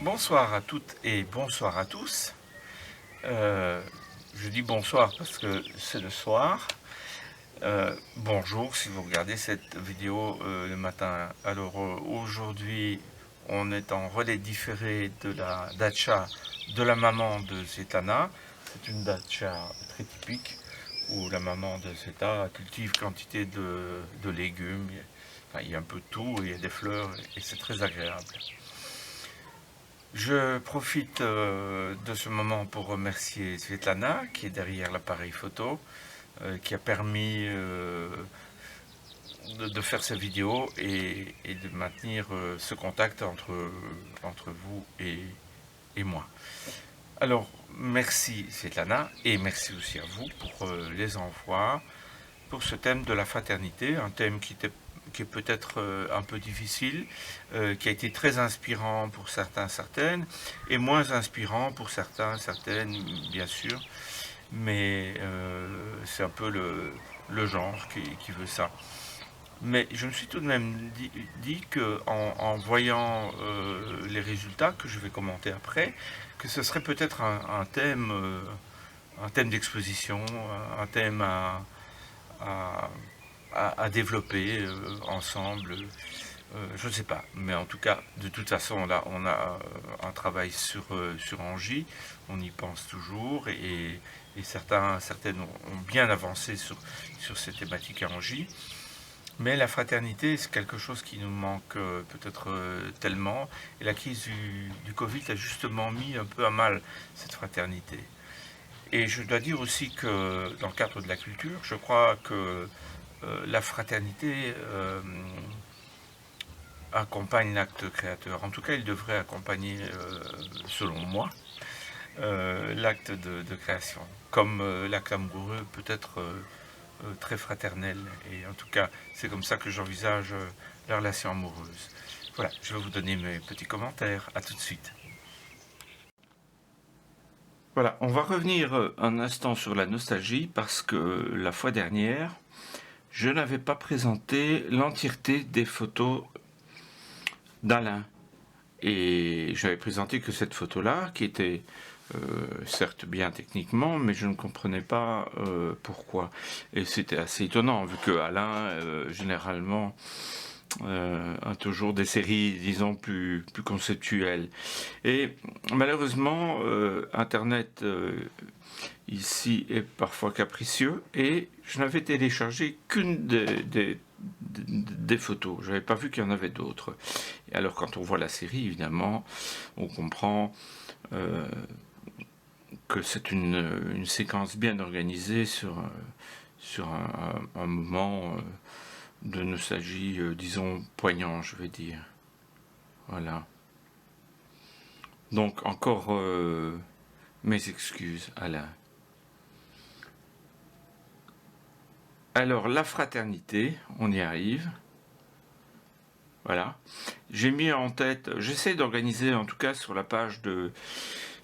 Bonsoir à toutes et bonsoir à tous. Je dis bonsoir parce que c'est le soir. Bonjour si vous regardez cette vidéo le matin. Alors aujourd'hui, on est en relais différé de la datcha de la maman de Zetana. C'est une datcha très typique où la maman de Zeta cultive quantité de légumes. Enfin, il y a un peu de tout, il y a des fleurs et c'est très agréable. Je profite de ce moment pour remercier Svetlana qui est derrière l'appareil photo, qui a permis de faire cette vidéo et de maintenir ce contact entre vous et moi. Alors, merci Svetlana et merci aussi à vous pour les envois, pour ce thème de la fraternité, un thème qui est peut-être un peu difficile, qui a été très inspirant pour certains, certaines, et moins inspirant pour certains, certaines, bien sûr, mais c'est un peu le genre qui veut ça. Mais je me suis tout de même dit que en voyant les résultats que je vais commenter après, que ce serait peut-être un thème d'exposition, un thème à, à développer ensemble. Je ne sais pas, mais en tout cas, de toute façon, là, on a un travail sur Angie, on y pense toujours, et certaines ont bien avancé sur ces thématiques à Angie. Mais la fraternité, c'est quelque chose qui nous manque peut-être tellement, et la crise du Covid a justement mis un peu à mal cette fraternité. Et je dois dire aussi que dans le cadre de la culture, je crois que la fraternité accompagne l'acte créateur. En tout cas, il devrait accompagner, selon moi, l'acte de création. Comme l'acte amoureux peut être très fraternel. Et en tout cas, c'est comme ça que j'envisage la relation amoureuse. Voilà, je vais vous donner mes petits commentaires. À tout de suite. Voilà, on va revenir un instant sur la nostalgie parce que la fois dernière, je n'avais pas présenté l'entièreté des photos d'Alain. Et j'avais présenté que cette photo-là, qui était certes bien techniquement, mais je ne comprenais pas pourquoi. Et c'était assez étonnant, vu que Alain, généralement, a toujours des séries, disons, plus conceptuelles. Et malheureusement, Internet, ici, est parfois capricieux, et je n'avais téléchargé qu'une des photos. Je n'avais pas vu qu'il y en avait d'autres. Et alors, quand on voit la série, évidemment, on comprend que c'est une séquence bien organisée sur un moment de nostalgie, disons, poignant, je vais dire. Voilà. Donc, encore mes excuses, Alain. Alors, la fraternité, on y arrive. Voilà. J'ai mis en tête, j'essaie d'organiser, en tout cas sur la page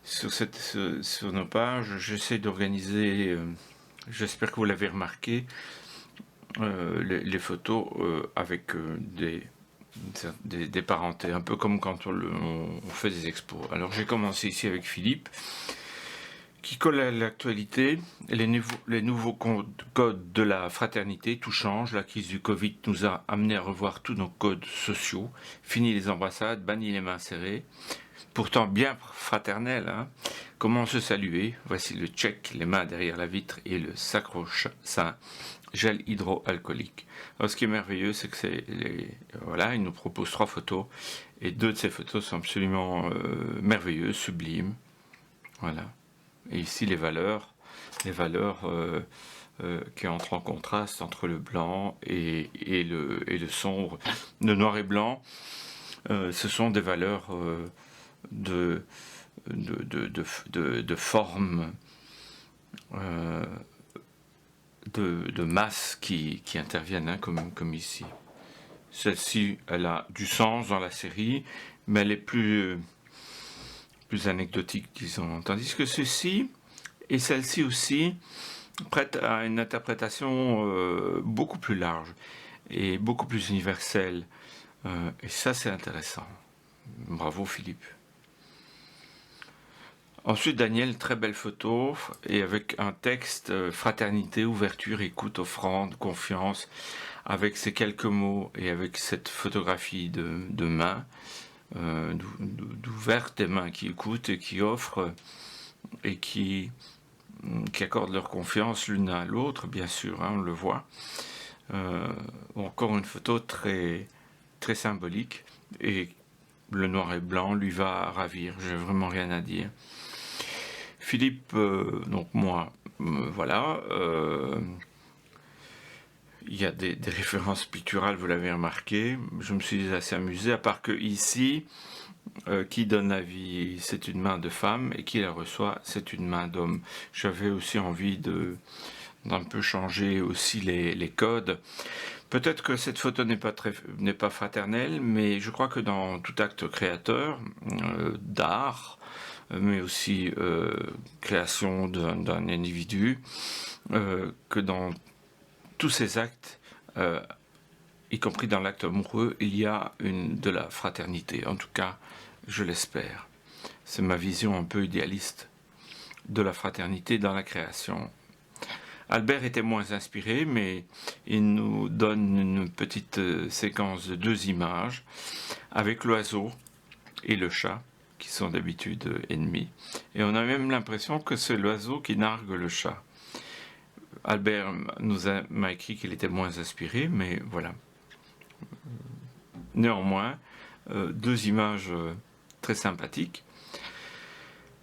sur nos pages, j'essaie d'organiser, j'espère que vous l'avez remarqué, les photos avec des parentés, un peu comme quand on fait des expos. Alors j'ai commencé ici avec Philippe, qui colle à l'actualité, les nouveaux codes de la fraternité, tout change, la crise du Covid nous a amené à revoir tous nos codes sociaux, fini les embrassades, banni les mains serrées, pourtant bien fraternel, hein. Comment se saluer? Voici le check, les mains derrière la vitre et le sacro-saint gel hydroalcoolique. Alors ce qui est merveilleux, c'est que voilà, il nous propose 3 photos, et 2 de ces photos sont absolument merveilleuses, sublimes. Voilà. Et ici les valeurs qui entrent en contraste entre le blanc et le sombre. Le noir et blanc, ce sont des valeurs de forme, de masse qui interviennent, hein, comme ici. Celle-ci, elle a du sens dans la série, mais elle est plus anecdotique, disons. Tandis que ceci, et celle-ci aussi, prête à une interprétation beaucoup plus large et beaucoup plus universelle. Et ça, c'est intéressant. Bravo, Philippe. Ensuite, Daniel, très belle photo, et avec un texte fraternité, ouverture, écoute, offrande, confiance, avec ces quelques mots et avec cette photographie de main, d'ouvertes, des mains qui écoutent et qui offrent et qui accordent leur confiance l'une à l'autre, bien sûr, hein, on le voit. Encore une photo très, très symbolique, et le noir et blanc lui va ravir, j'ai vraiment rien à dire. Philippe, donc moi, voilà, il y a des références picturales, vous l'avez remarqué, je me suis assez amusé, à part que ici, qui donne la vie, c'est une main de femme, et qui la reçoit, c'est une main d'homme. J'avais aussi envie d'un peu changer aussi les codes. Peut-être que cette photo n'est pas fraternelle, mais je crois que dans tout acte créateur, d'art, mais aussi création d'un individu, que dans tous ces actes, y compris dans l'acte amoureux, il y a de la fraternité. En tout cas, je l'espère. C'est ma vision un peu idéaliste de la fraternité dans la création. Albert était moins inspiré, mais il nous donne une petite séquence de 2 images avec l'oiseau et le chat, qui sont d'habitude ennemis. Et on a même l'impression que c'est l'oiseau qui nargue le chat. Albert m'a écrit qu'il était moins inspiré, mais voilà. Néanmoins, 2 images très sympathiques.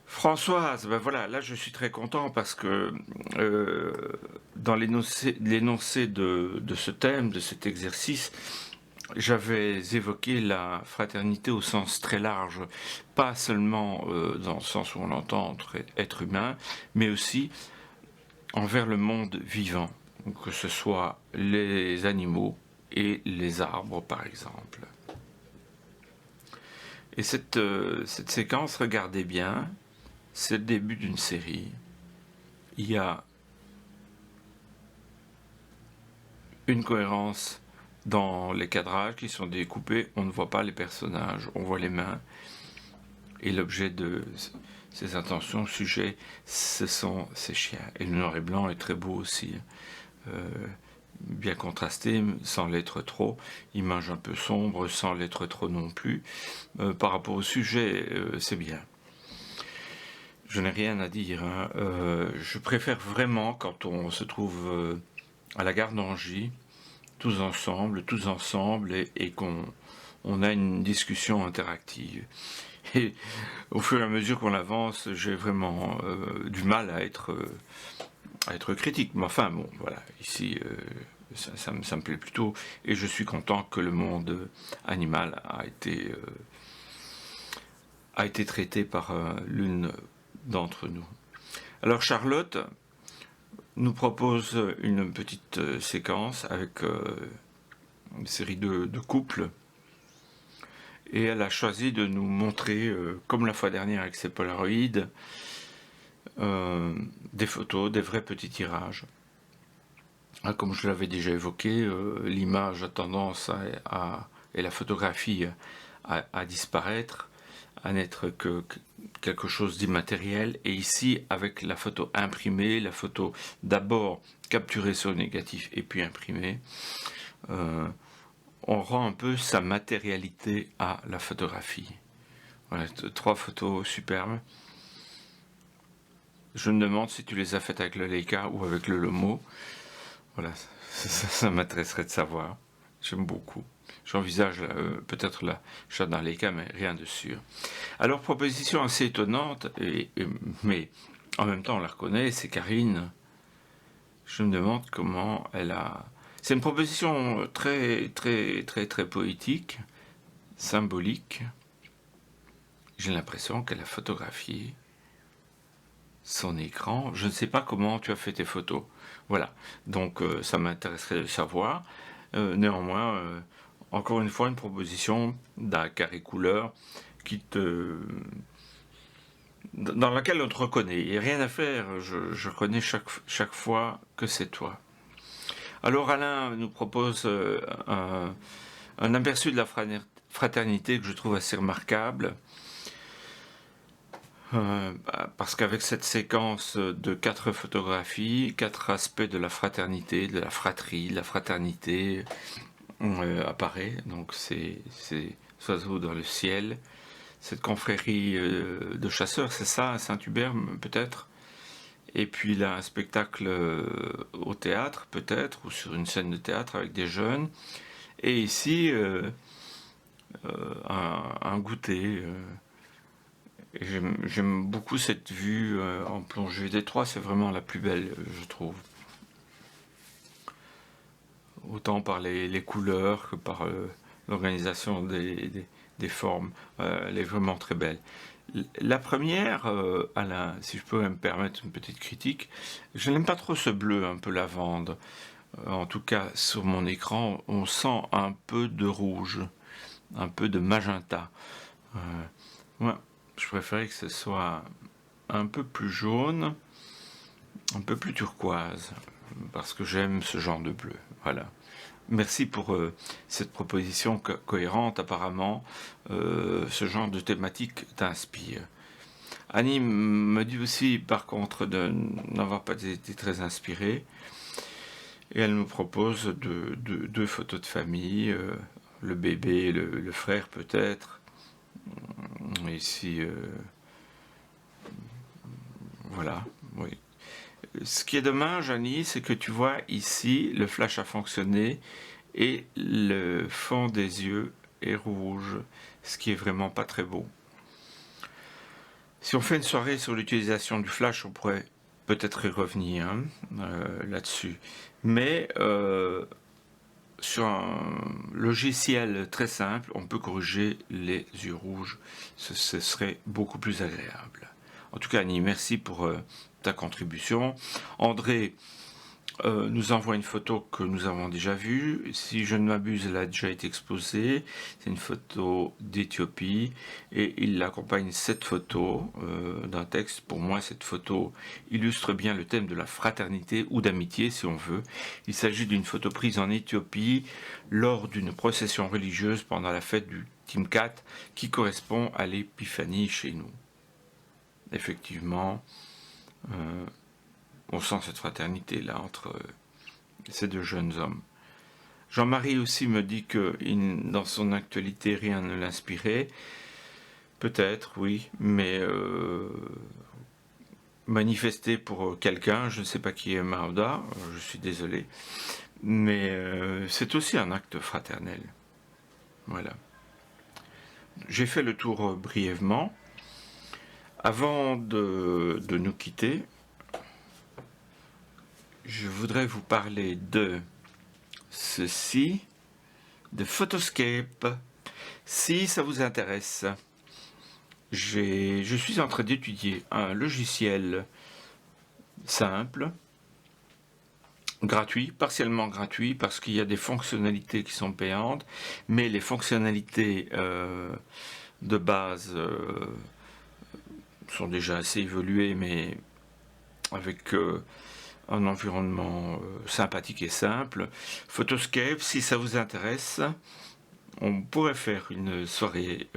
Françoise, ben voilà, là je suis très content parce que dans l'énoncé de ce thème, de cet exercice, j'avais évoqué la fraternité au sens très large, pas seulement dans le sens où on l'entend entre êtres humains, mais aussi envers le monde vivant, que ce soit les animaux et les arbres par exemple. Et cette séquence, regardez bien, c'est le début d'une série. Il y a une cohérence dans les cadrages qui sont découpés. On ne voit pas les personnages, on voit les mains. Et l'objet de ces intentions, sujet, ce sont ces chiens. Et le noir et blanc est très beau aussi. Bien contrasté, sans l'être trop. Image un peu sombre, sans l'être trop non plus. Par rapport au sujet, c'est bien. Je n'ai rien à dire. Hein. Je préfère vraiment quand on se trouve à la gare d'Angy, tous ensemble, et qu'on a une discussion interactive. Et au fur et à mesure qu'on avance, j'ai vraiment du mal à être critique. Mais enfin, bon, voilà, ici, ça me plaît plutôt. Et je suis content que le monde animal a été traité par l'une d'entre nous. Alors Charlotte nous propose une petite séquence avec une série de couples, et elle a choisi de nous montrer, comme la fois dernière avec ses polaroïdes, des photos, des vrais petits tirages. Comme je l'avais déjà évoqué, l'image a tendance et la photographie à disparaître, à n'être que quelque chose d'immatériel. Et ici, avec la photo imprimée, la photo d'abord capturée sur le négatif et puis imprimée, on rend un peu sa matérialité à la photographie. Voilà, 3 photos superbes. Je me demande si tu les as faites avec le Leica ou avec le Lomo. Voilà, ça m'intéresserait de savoir. J'aime beaucoup. J'envisage peut-être l'achat d'un Leica, mais rien de sûr. Alors, proposition assez étonnante, mais en même temps on la reconnaît, c'est Karine. Je me demande comment elle a... C'est une proposition très, très, très, très poétique, symbolique. J'ai l'impression qu'elle a photographié son écran. Je ne sais pas comment tu as fait tes photos. Voilà, donc ça m'intéresserait de savoir. Néanmoins, encore une fois, une proposition d'un carré couleur dans laquelle on te reconnaît. Il n'y a rien à faire, je reconnais chaque fois que c'est toi. Alors Alain nous propose un aperçu de la fraternité que je trouve assez remarquable. Parce qu'avec cette séquence de 4 photographies, 4 aspects de la fraternité, de la fratrie, de la fraternité apparaît. Donc ces oiseaux dans le ciel, cette confrérie de chasseurs, c'est ça, à Saint-Hubert peut-être. Et puis là, un spectacle au théâtre peut-être, ou sur une scène de théâtre avec des jeunes. Et ici, un goûter. J'aime beaucoup cette vue en plongée d'étroit, c'est vraiment la plus belle, je trouve. Autant par les couleurs que par l'organisation des formes. Elle est vraiment très belle. La première, Alain, si je peux me permettre une petite critique, je n'aime pas trop ce bleu un peu lavande. En tout cas, sur mon écran, on sent un peu de rouge, un peu de magenta. Moi, je préférais que ce soit un peu plus jaune, un peu plus turquoise, parce que j'aime ce genre de bleu. Voilà. Merci pour cette proposition cohérente. Apparemment, ce genre de thématique t'inspire. Annie me dit aussi, par contre, de n'avoir pas été très inspirée. Et elle nous propose deux photos de famille, le bébé, le frère peut-être. Ici, voilà, oui. Ce qui est dommage, Annie, c'est que tu vois ici, le flash a fonctionné et le fond des yeux est rouge, ce qui est vraiment pas très beau. Si on fait une soirée sur l'utilisation du flash, on pourrait peut-être y revenir là-dessus. Mais sur un logiciel très simple, on peut corriger les yeux rouges. Ce serait beaucoup plus agréable. En tout cas, Annie, merci pour ta contribution. André nous envoie une photo que nous avons déjà vue. Si je ne m'abuse, elle a déjà été exposée. C'est une photo d'Éthiopie et il accompagne cette photo d'un texte. Pour moi, cette photo illustre bien le thème de la fraternité ou d'amitié, si on veut. Il s'agit d'une photo prise en Éthiopie lors d'une procession religieuse pendant la fête du Timkat qui correspond à l'épiphanie chez nous. Effectivement, on sent cette fraternité là entre ces deux jeunes hommes. Jean-Marie aussi me dit que dans son actualité rien ne l'inspirait. Peut-être, oui, mais manifester pour quelqu'un, je ne sais pas qui est Maouda, je suis désolé, mais c'est aussi un acte fraternel. Voilà. J'ai fait le tour brièvement. Avant de nous quitter, je voudrais vous parler de ceci, de Photoscape. Si ça vous intéresse, je suis en train d'étudier un logiciel simple, gratuit, partiellement gratuit, parce qu'il y a des fonctionnalités qui sont payantes, mais les fonctionnalités de base sont déjà assez évoluées, mais avec un environnement sympathique et simple. Photoscape, si ça vous intéresse, on pourrait faire une soirée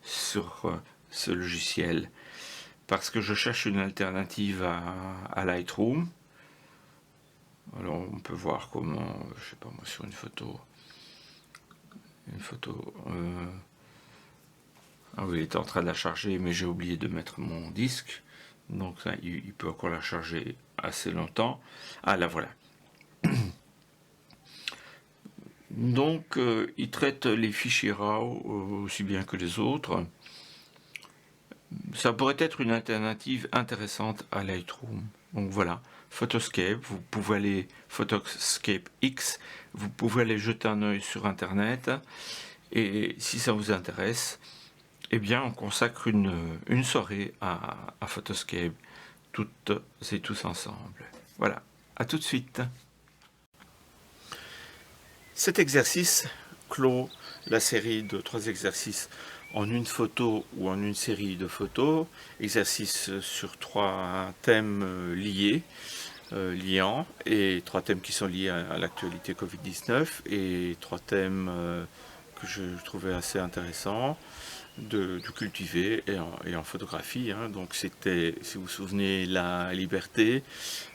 sur ce logiciel, parce que je cherche une alternative à Lightroom. Alors on peut voir comment, je sais pas moi, sur une photo, ah oui, il est en train de la charger, mais j'ai oublié de mettre mon disque, donc ça, il peut encore la charger assez longtemps. Ah là voilà. Donc il traite les fichiers RAW aussi bien que les autres. Ça pourrait être une alternative intéressante à Lightroom. Donc voilà, Photoscape, vous pouvez aller Photoscape X, vous pouvez aller jeter un œil sur internet, et si ça vous intéresse, eh bien on consacre une soirée à Photoscape, toutes et tous ensemble. Voilà, à tout de suite. Cet exercice clôt la série de 3 exercices en une photo ou en une série de photos, exercices sur 3 thèmes liants, et 3 thèmes qui sont liés à l'actualité Covid-19, et 3 thèmes que je trouvais assez intéressant de cultiver et en photographie, hein. Donc c'était, si vous vous souvenez, la liberté,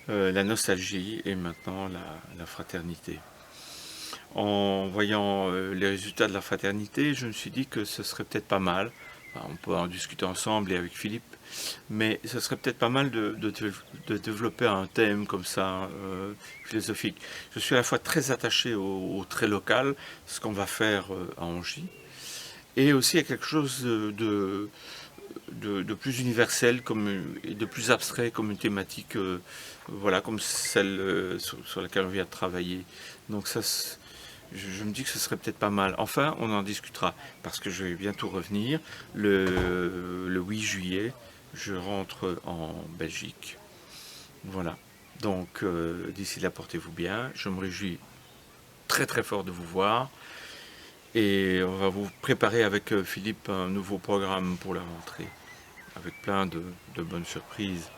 la nostalgie et maintenant la fraternité. En voyant les résultats de la fraternité, je me suis dit que ce serait peut-être pas mal, enfin, on peut en discuter ensemble et avec Philippe, mais ce serait peut-être pas mal de développer un thème comme ça, philosophique. Je suis à la fois très attaché au très local, ce qu'on va faire à Angy, et aussi à quelque chose de plus universel et de plus abstrait comme une thématique, voilà, comme celle sur laquelle on vient de travailler. Donc ça, je me dis que ce serait peut-être pas mal. Enfin, on en discutera, parce que je vais bientôt revenir. Le 8 juillet, je rentre en Belgique. Voilà. Donc, d'ici là, portez-vous bien. Je me réjouis très très fort de vous voir. Et on va vous préparer avec Philippe un nouveau programme pour la rentrée, avec plein de bonnes surprises.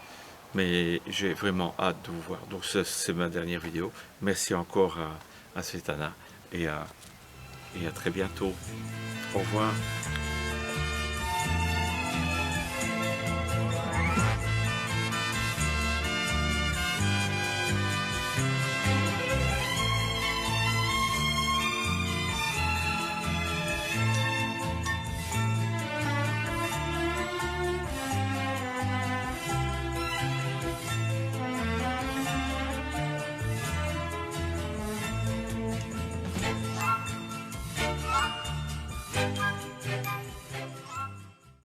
Mais j'ai vraiment hâte de vous voir. Donc ça, c'est ma dernière vidéo. Merci encore à Svetlana et à très bientôt. Au revoir.